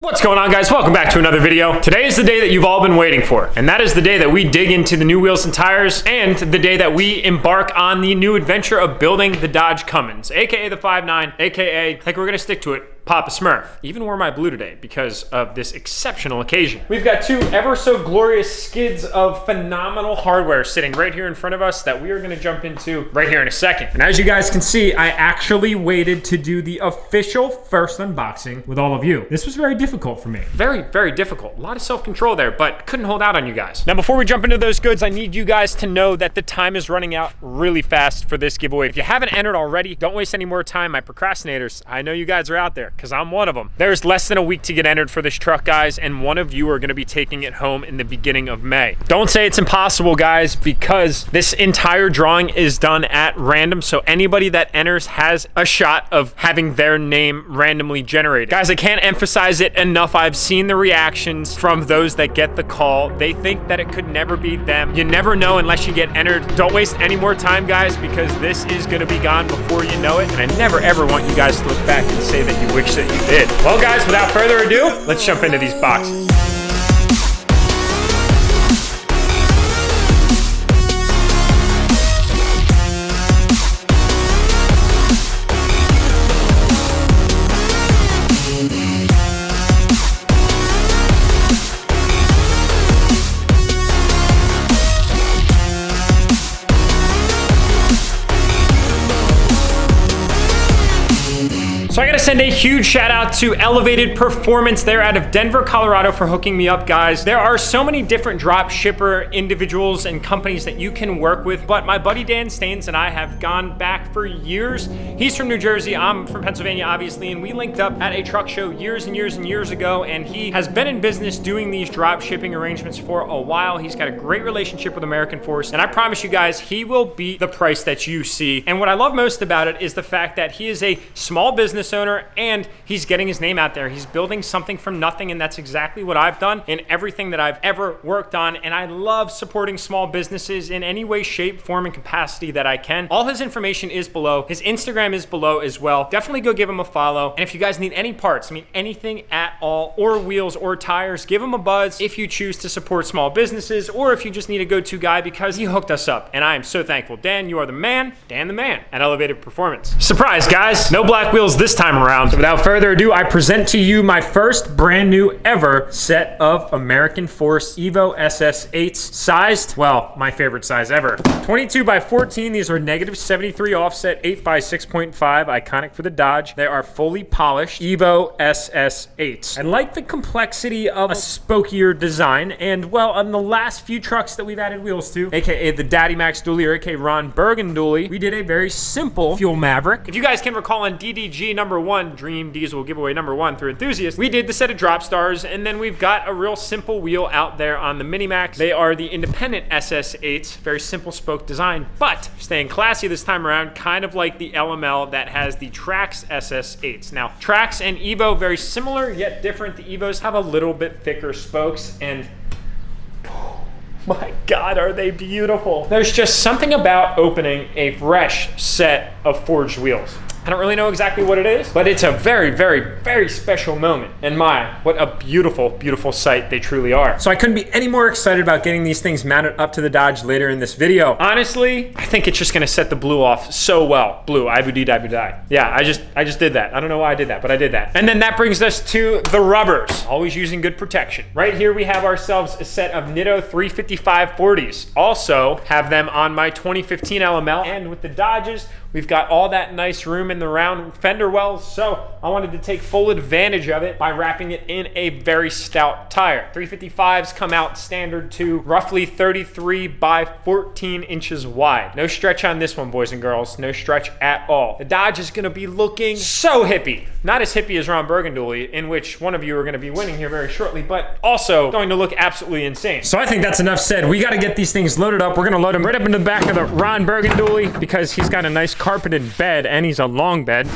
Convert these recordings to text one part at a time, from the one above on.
What's going on, guys? Welcome back to another video. Today is the day that you've all been waiting for, and that is the day that we dig into the new wheels and tires, and the day that we embark on the new adventure of building the Dodge Cummin'S, aka the 5.9, aka, like we're gonna stick to it, Papa Smurf. Even wore my blue today because of this exceptional occasion. We've got two ever so glorious skids of phenomenal hardware sitting right here in front of us that we are gonna jump into right here in a second. And as you guys can see, I actually waited to do the official first unboxing with all of you. This was very difficult for me. Very, very difficult. A lot of self-control there, but couldn't hold out on you guys. Now, before we jump into those goods, I need you guys to know that the time is running out really fast for this giveaway. If you haven't entered already, don't waste any more time. My procrastinators, I know you guys are out there, because I'm one of them. There's less than a week to get entered for this truck, guys, and one of you are gonna be taking it home in the beginning of May. Don't say it's impossible, guys, because this entire drawing is done at random, so anybody that enters has a shot of having their name randomly generated. Guys, I can't emphasize it enough. I've seen the reactions from those that get the call. They think that it could never be them. You never know unless you get entered. Don't waste any more time, guys, because this is gonna be gone before you know it, and I never ever want you guys to look back and say that you wish that you did. Well, guys, without further ado, let's jump into these boxes. So I gotta send a huge shout out to Elevated Performance. They're out of Denver, Colorado for hooking me up, guys. There are so many different drop shipper individuals and companies that you can work with, but my buddy Dan Staines and I have gone back for years. He's from New Jersey, I'm from Pennsylvania, obviously, and we linked up at a truck show years and years and years ago, and he has been in business doing these drop shipping arrangements for a while. He's got a great relationship with American Force, and I promise you guys, he will beat the price that you see. And what I love most about it is the fact that he is a small business owner and he's getting his name out there. He's building something from nothing, and that's exactly what I've done in everything that I've ever worked on. And I love supporting small businesses in any way, shape, form, and capacity that I can. All his information is below. His Instagram is below as well. Definitely go give him a follow. And if you guys need any parts, I mean anything at all, or wheels or tires, give him a buzz if you choose to support small businesses, or if you just need a go-to guy, because he hooked us up. And I am so thankful. Dan, you are the man. Dan the man at Elevated Performance. Surprise, guys. No black wheels this time around. So without further ado, I present to you my first brand new ever set of American Force Evo SS8s, sized, well, my favorite size ever. 22 by 14, these are -73 offset, 8 by 6.5, iconic for the Dodge. They are fully polished Evo SS8s. I like the complexity of a spokier design, and well, on the last few trucks that we've added wheels to, aka the DURTYMAX dually, or aka Ron Bergen dually, we did a very simple fuel Maverick. If you guys can recall on DDG #1, Dream Diesel giveaway #1 through Enthusiast, we did the set of drop stars, and then we've got a real simple wheel out there on the Minimax. They are the independent SS8s, very simple spoke design, but staying classy this time around, kind of like the LML that has the Trax SS8s. Now, Trax and Evo, very similar yet different. The Evos have a little bit thicker spokes, and my God, are they beautiful. There's just something about opening a fresh set of forged wheels. I don't really know exactly what it is, but it's a very, very, very special moment. And my, what a beautiful, beautiful sight they truly are. So I couldn't be any more excited about getting these things mounted up to the Dodge later in this video. Honestly, I think it's just gonna set the blue off so well. Blue, I-bu-dee-die-bu-die. Yeah, I just did that. I don't know why I did that, but I did that. And then that brings us to the rubbers. Always using good protection. Right here we have ourselves a set of Nitto 355/40s. Also have them on my 2015 LML, and with the Dodges, we've got all that nice room in the round fender wells, so I wanted to take full advantage of it by wrapping it in a very stout tire. 355s come out standard to roughly 33 by 14 inches wide. No stretch on this one, boys and girls. No stretch at all. The Dodge is gonna be looking so hippie. Not as hippie as Ron Bergen dually, in which one of you are gonna be winning here very shortly, but also going to look absolutely insane. So I think that's enough said. We gotta get these things loaded up. We're gonna load them right up in the back of the Ron Bergen dually, because he's got a nice carpeted bed, and he's a long bed.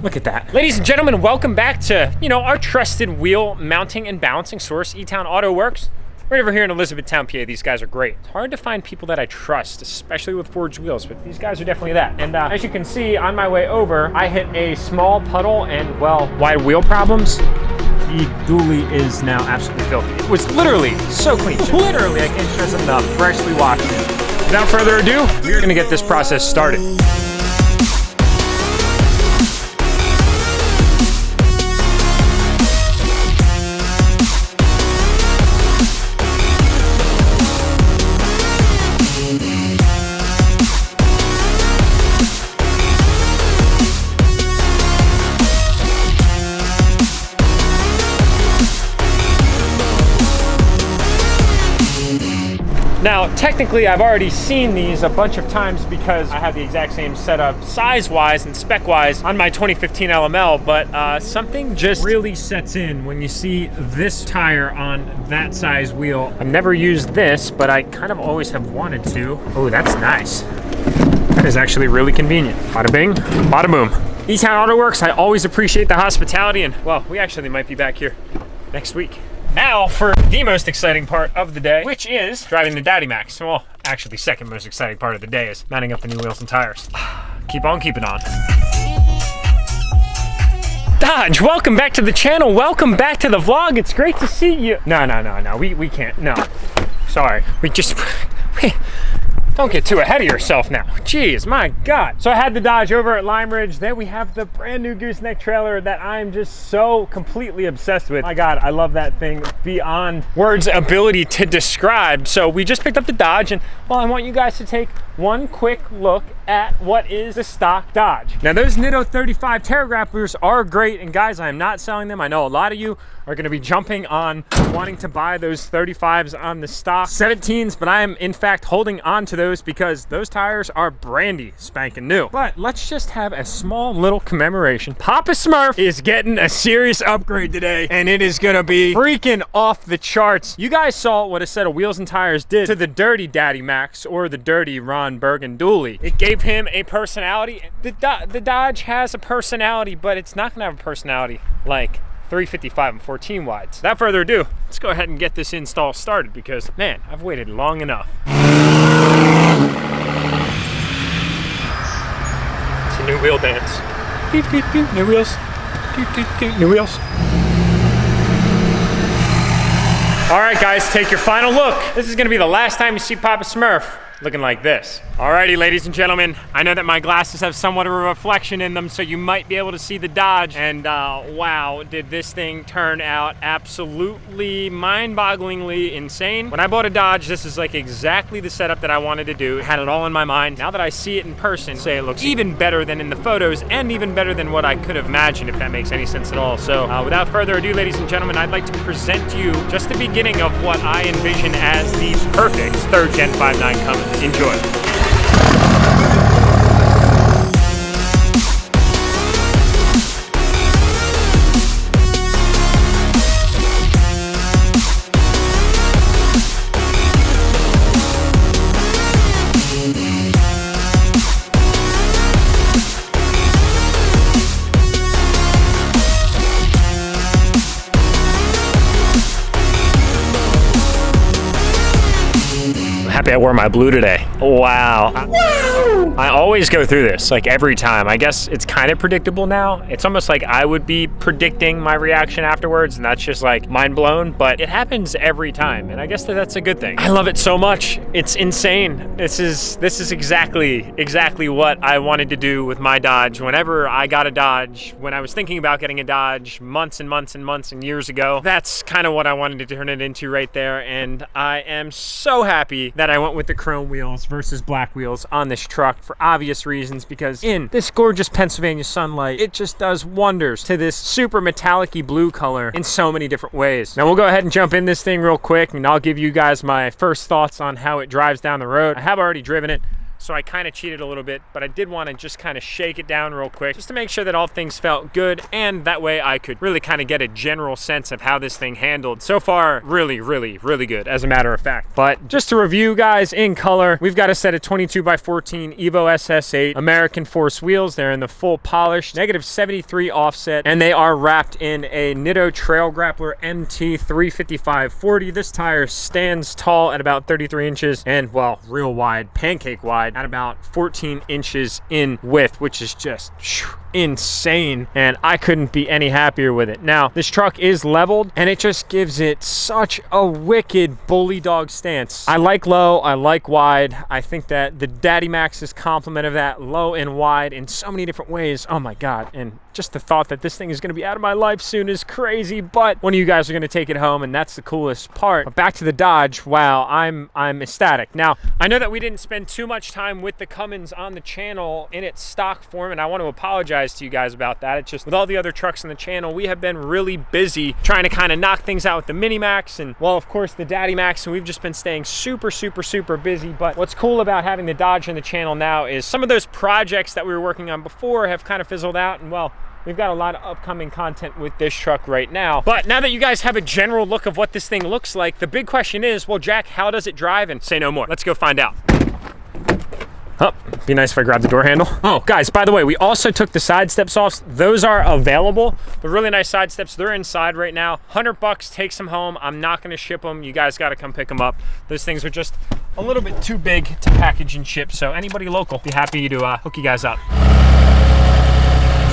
Look at that. Ladies and gentlemen, welcome back to, our trusted wheel mounting and balancing source, E-Town Auto Works. Right over here in Elizabethtown, PA, these guys are great. It's hard to find people that I trust, especially with forged wheels, but these guys are definitely that. And as you can see, on my way over, I hit a small puddle and, well, wide wheel problems. The dually is now absolutely filthy. It was literally so clean. Literally, I can't stress enough, freshly washed it. Without further ado, we're gonna get this process started. Now, technically, I've already seen these a bunch of times because I have the exact same setup size-wise and spec-wise on my 2015 LML, but something just really sets in when you see this tire on that size wheel. I've never used this, but I kind of always have wanted to. Oh, that's nice. That is actually really convenient. Bada bing, bada boom. E-Town Auto Works, I always appreciate the hospitality, and, well, we actually might be back here next week. Now for the most exciting part of the day, which is driving the DURTYMAX. Well, actually the second most exciting part of the day is mounting up the new wheels and tires. Keep on keeping on. Dodge, welcome back to the channel. Welcome back to the vlog. It's great to see you. No, we can't, no. Sorry, don't get too ahead of yourself now. Jeez, my God. So I had the Dodge over at Lime Ridge. Then we have the brand new gooseneck trailer that I'm just so completely obsessed with. My God, I love that thing beyond words' ability to describe. So we just picked up the Dodge, and well, I want you guys to take one quick look at what is the stock Dodge. Now those Nitto 35 Terra Grapplers are great, and guys, I am not selling them. I know a lot of you are gonna be jumping on wanting to buy those 35s on the stock 17s, but I am in fact holding on to those because those tires are brandy spanking new. But let's just have a small little commemoration. Papa Smurf is getting a serious upgrade today, and it is gonna be freaking off the charts. You guys saw what a set of wheels and tires did to the dirty DURTYMAX, or the dirty Ron Bergen dually. It gave him a personality. The Dodge has a personality, but it's not gonna have a personality like 355 and 14 wides. Without further ado, let's go ahead and get this install started because, man, I've waited long enough. It's a new wheel dance. Doot, doot, doot. New wheels. Doot, doot, doot. New wheels. All right, guys, take your final look. This is gonna be the last time you see Papa Smurf looking like this. Alrighty, ladies and gentlemen, I know that my glasses have somewhat of a reflection in them, so you might be able to see the Dodge, and wow, did this thing turn out absolutely mind-bogglingly insane. When I bought a Dodge, this is like exactly the setup that I wanted to do. I had it all in my mind. Now that I see it in person, say it looks even better than in the photos, and even better than what I could have imagined, if that makes any sense at all. So without further ado, ladies and gentlemen, I'd like to present to you just the beginning of what I envision as the perfect 3rd Gen 5.9 Cummin'S. Enjoy. Happy I wore my blue today. Wow. I always go through this, like every time. I guess it's kind of predictable now. It's almost like I would be predicting my reaction afterwards, and that's just like mind blown, but it happens every time, and I guess that's a good thing. I love it so much. It's insane. This is exactly what I wanted to do with my Dodge. Whenever I got a Dodge, when I was thinking about getting a Dodge months and months and months and years ago, that's kind of what I wanted to turn it into right there, and I am so happy that I went with the chrome wheels versus black wheels on this truck for obvious reasons, because in this gorgeous Pennsylvania sunlight, it just does wonders to this super metallic-y blue color in so many different ways. Now we'll go ahead and jump in this thing real quick, and I'll give you guys my first thoughts on how it drives down the road. I have already driven it, so I kind of cheated a little bit, but I did want to just kind of shake it down real quick just to make sure that all things felt good, and that way I could really kind of get a general sense of how this thing handled. So far, really, really, really good, as a matter of fact. But just to review, guys, in color, we've got a set of 22x14 Evo SS8 American Force wheels. They're in the full polished -73 offset, and they are wrapped in a Nitto Trail Grappler MT 355/40. This tire stands tall at about 33 inches and, well, real wide, pancake wide, at about 14 inches in width, which is just insane, and I couldn't be any happier with it. Now, this truck is leveled, and it just gives it such a wicked bully dog stance. I like low, I like wide. I think that the DURTYMAX is complement of that, low and wide, in so many different ways. Oh my God, and just the thought that this thing is gonna be out of my life soon is crazy, but one of you guys are gonna take it home, and that's the coolest part. But back to the Dodge, wow, I'm ecstatic. Now, I know that we didn't spend too much time with the Cummin'S on the channel in its stock form, and I want to apologize to you guys about that. It's just with all the other trucks on the channel, we have been really busy trying to kind of knock things out with the Mini-Max and, well, of course, the DURTYMAX, and we've just been staying super, super, super busy. But what's cool about having the Dodge on the channel now is some of those projects that we were working on before have kind of fizzled out, and, well, we've got a lot of upcoming content with this truck right now. But now that you guys have a general look of what this thing looks like, the big question is, well, Jack, how does it drive? And say no more. Let's go find out. Oh, be nice if I grab the door handle. Oh, guys, by the way, we also took the side steps off. Those are available. They're really nice side steps. They're inside right now. 100 bucks, takes them home. I'm not gonna ship them. You guys gotta come pick them up. Those things are just a little bit too big to package and ship, so anybody local, be happy to hook you guys up.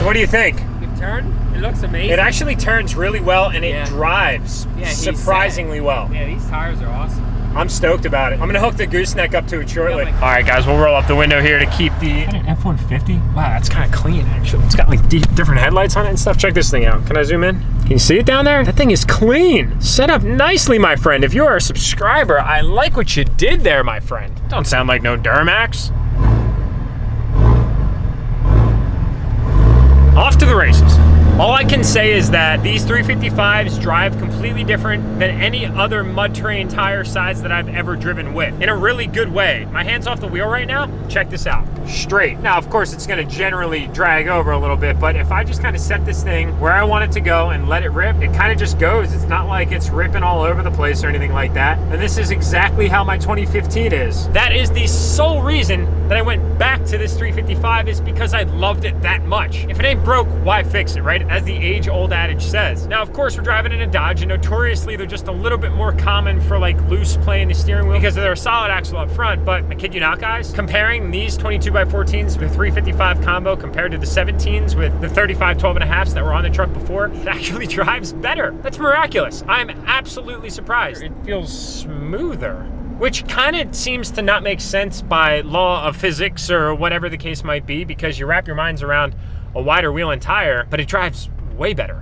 So what do you think? Good turn? It looks amazing. It actually turns really well, and it drives surprisingly well. Yeah, these tires are awesome. I'm stoked about it. I'm gonna hook the gooseneck up to it shortly. All right, guys, we'll roll up the window here to keep the F-150. Wow, that's kind of clean, actually. It's got like different headlights on it and stuff. Check this thing out. Can I zoom in? Can you see it down there? That thing is clean. Set up nicely, my friend. If you are a subscriber, I like what you did there, my friend. Don't sound like no DURTYMAX. Off to the races. All I can say is that these 355s drive completely different than any other mud terrain tire size that I've ever driven with, in a really good way. My hand's off the wheel right now. Check this out. Straight. Now, of course, it's gonna generally drag over a little bit, but if I just kind of set this thing where I want it to go and let it rip, it kind of just goes. It's not like it's ripping all over the place or anything like that. And this is exactly how my 2015 is. That is the sole reason that I went back to this 355, is because I loved it that much. If it ain't broke, why fix it, right? As the age-old adage says. Now, of course, we're driving in a Dodge, and notoriously they're just a little bit more common for like loose play in the steering wheel because they're a solid axle up front. But I kid you not, guys, comparing these 22x14s with 355 combo compared to the 17s with the 35 12.5s that were on the truck before, it actually drives better. That's miraculous. I'm absolutely surprised. It feels smoother, which kind of seems to not make sense by law of physics or whatever the case might be, because you wrap your minds around a wider wheel and tire, but it drives way better.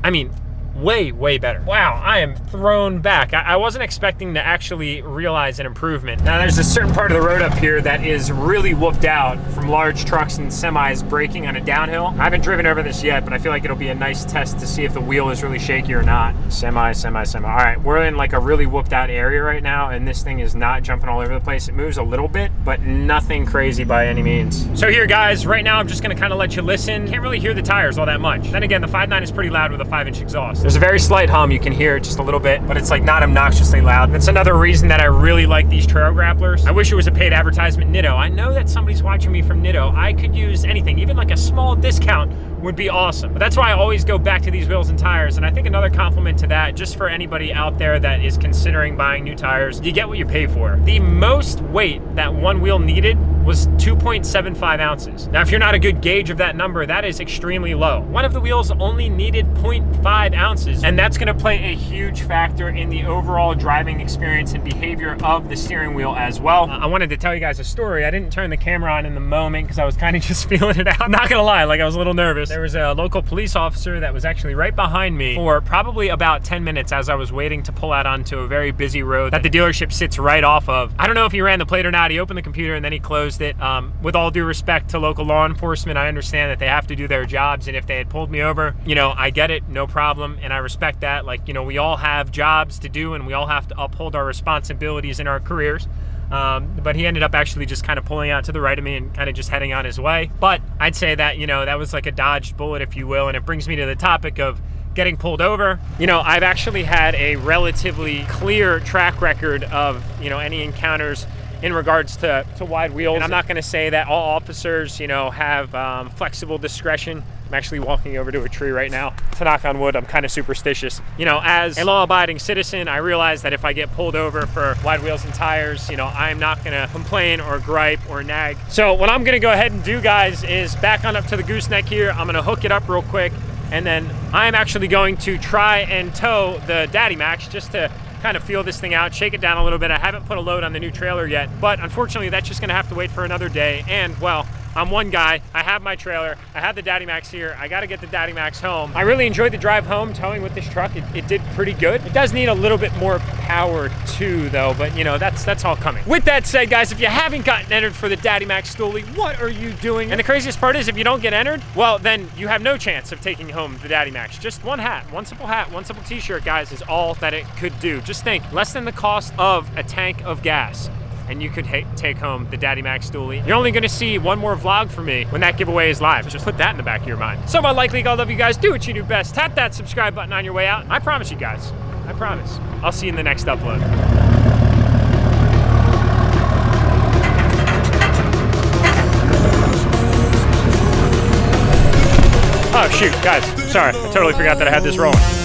I mean, way, way better. Wow, I am thrown back. I wasn't expecting to actually realize an improvement. Now, there's a certain part of the road up here that is really whooped out from large trucks and semis braking on a downhill. I haven't driven over this yet, but I feel like it'll be a nice test to see if the wheel is really shaky or not. Semi. All right, we're in like a really whooped out area right now, and this thing is not jumping all over the place. It moves a little bit, but nothing crazy by any means. So here, guys, right now I'm just gonna kind of let you listen. Can't really hear the tires all that much. Then again, the 5.9 is pretty loud with a 5-inch exhaust. There's a very slight hum, you can hear it just a little bit, but it's like not obnoxiously loud. That's another reason that I really like these trail grapplers. I wish it was a paid advertisement, Nitto. I know that somebody's watching me from Nitto. I could use anything, even like a small discount would be awesome. But that's why I always go back to these wheels and tires. And I think another compliment to that, just for anybody out there that is considering buying new tires, you get what you pay for. The most weight that one wheel needed was 2.75 ounces. Now, if you're not a good gauge of that number, that is extremely low. One of the wheels only needed 0.5 ounces, and that's gonna play a huge factor in the overall driving experience and behavior of the steering wheel as well. I wanted to tell you guys a story. I didn't turn the camera on in the moment because I was kind of just feeling it out. I'm not gonna lie, like I was a little nervous. There was a local police officer that was actually right behind me for probably about 10 minutes as I was waiting to pull out onto a very busy road that the dealership sits right off of. I don't know if he ran the plate or not. He opened the computer and then he closed it. With all due respect to local law enforcement, I understand that they have to do their jobs, and if they had pulled me over, you know, I get it, no problem, and I respect that. Like, you know, we all have jobs to do and we all have to uphold our responsibilities in our careers. But he ended up actually just kind of pulling out to the right of me and kind of just heading on his way. But I'd say that, you know, that was like a dodged bullet, if you will. And it brings me to the topic of getting pulled over. You know, I've actually had a relatively clear track record of, you know, any encounters in regards to wide wheels. And I'm not gonna say that all officers, you know, have flexible discretion. I'm actually walking over to a tree right now. To knock on wood, I'm kind of superstitious. You know, as a law-abiding citizen, I realize that if I get pulled over for wide wheels and tires, you know, I'm not gonna complain or gripe or nag. So what I'm gonna go ahead and do, guys, is back on up to the gooseneck here. I'm gonna hook it up real quick, and then I'm actually going to try and tow the DURTYMAX just to kind of feel this thing out, shake it down a little bit. I haven't put a load on the new trailer yet, but unfortunately that's just gonna have to wait for another day. And well, I'm one guy, I have my trailer, I have the DURTYMAX here, I gotta get the DURTYMAX home. I really enjoyed the drive home towing with this truck. It did pretty good. It does need a little bit more power too though, but you know, that's all coming. With that said, guys, if you haven't gotten entered for the DURTYMAX Stoolie, what are you doing? And the craziest part is if you don't get entered, well, then you have no chance of taking home the DURTYMAX. Just one hat, one simple t-shirt, guys, is all that it could do. Just think, less than the cost of a tank of gas, and you could take home the DURTYMAX Stoolie. You're only gonna see one more vlog from me when that giveaway is live. Just put that in the back of your mind. So my likely God love you guys, do what you do best. Tap that subscribe button on your way out. I promise you guys, I promise. I'll see you in the next upload. Oh shoot, guys, sorry, I totally forgot that I had this rolling.